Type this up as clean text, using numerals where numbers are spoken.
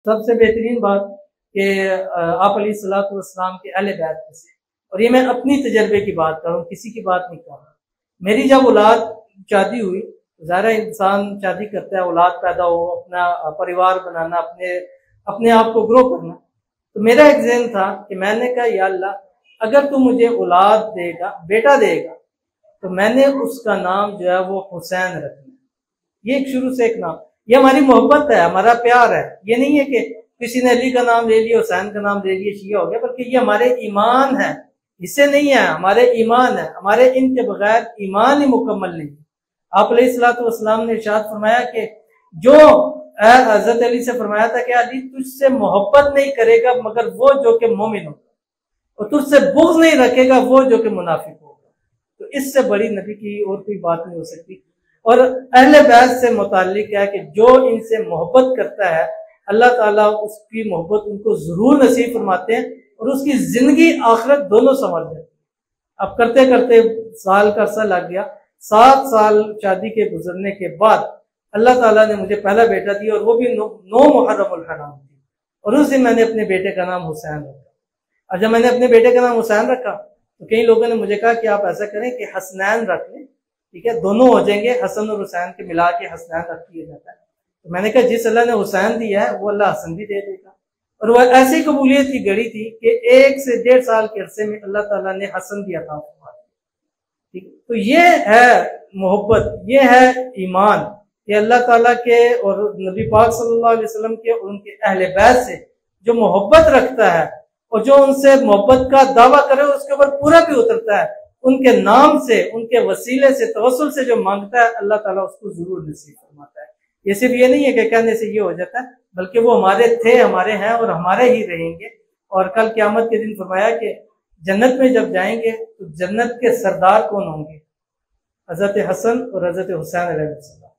سب سے بہترین بات کہ آپ علیہ الصلوۃ والسلام کے اہل بیت میں سے، اور یہ میں اپنی تجربے کی بات کر رہا ہوں، کسی کی بات نہیں کر رہا۔ میری جب اولاد شادی ہوئی، ظاہر انسان شادی کرتا ہے، اولاد پیدا ہو، اپنا پریوار بنانا، اپنے آپ کو گرو کرنا، تو میرا ایک ذہن تھا کہ میں نے کہا یا اللہ اگر تو مجھے اولاد دے گا، بیٹا دے گا، تو میں نے اس کا نام جو ہے وہ حسین رکھنا ہے۔ یہ ایک شروع سے ایک نام، یہ ہماری محبت ہے، ہمارا پیار ہے۔ یہ نہیں ہے کہ کسی نے علی کا نام لے لیا، حسین کا نام لے لیا، شیعہ ہو گیا، بلکہ یہ ہمارے ایمان ہے، اس سے نہیں ہے، ہمارے ایمان ہے، ہمارے ان کے بغیر ایمان ہی مکمل نہیں ہے۔ آپ علیہ الصلوۃ والسلام نے ارشاد فرمایا کہ جو حضرت علی سے فرمایا تھا کہ علی تجھ سے محبت نہیں کرے گا مگر وہ جو کہ مومن ہوگا، اور تجھ سے بغض نہیں رکھے گا وہ جو کہ منافق ہوگا۔ تو اس سے بڑی نبی کی اور کوئی بات نہیں ہو سکتی۔ اور اہل بیت سے متعلق ہے کہ جو ان سے محبت کرتا ہے اللہ تعالیٰ اس کی محبت ان کو ضرور نصیب فرماتے ہیں، اور اس کی زندگی آخرت دونوں سنور جاتی ہے۔ اب کرتے کرتے سال کا عرصہ لگ گیا، 7 سال شادی کے گزرنے کے بعد اللہ تعالیٰ نے مجھے پہلا بیٹا دیا، اور وہ بھی 9 محرم الحرام تھی، اور اس دن میں نے اپنے بیٹے کا نام حسین رکھا۔ اور جب میں نے اپنے بیٹے کا نام حسین رکھا تو کئی لوگوں نے مجھے کہا کہ آپ ایسا کریں کہ حسنین رکھ لیں، ٹھیک ہے، دونوں ہو جائیں گے، حسن اور حسین کے ملا کے حسنین رکھ دیا جاتا ہے۔ تو میں نے کہا جس اللہ نے حسین دیا ہے وہ اللہ حسن بھی دے دے گا۔ اور وہ ایسی قبولیت کی گھڑی تھی کہ 1 سے 1.5 سال کے عرصے میں اللہ تعالیٰ نے حسن بھی عطا فرما دیا۔ تو یہ ہے محبت، یہ ہے ایمان کہ اللہ تعالیٰ کے اور نبی پاک صلی اللہ علیہ وسلم کے اور ان کے اہل بیت سے جو محبت رکھتا ہے اور جو ان سے محبت کا دعویٰ کرے اس کے اوپر پورا بھی اترتا ہے، ان کے نام سے، ان کے وسیلے سے، توسل سے جو مانگتا ہے اللہ تعالیٰ اس کو ضرور نصیب فرماتا ہے۔ یہ صرف یہ نہیں ہے کہ کہنے سے یہ ہو جاتا ہے، بلکہ وہ ہمارے تھے، ہمارے ہیں اور ہمارے ہی رہیں گے۔ اور کل قیامت کے دن فرمایا کہ جنت میں جب جائیں گے تو جنت کے سردار کون ہوں گے؟ حضرت حسن اور حضرت حسین علیہ السلام۔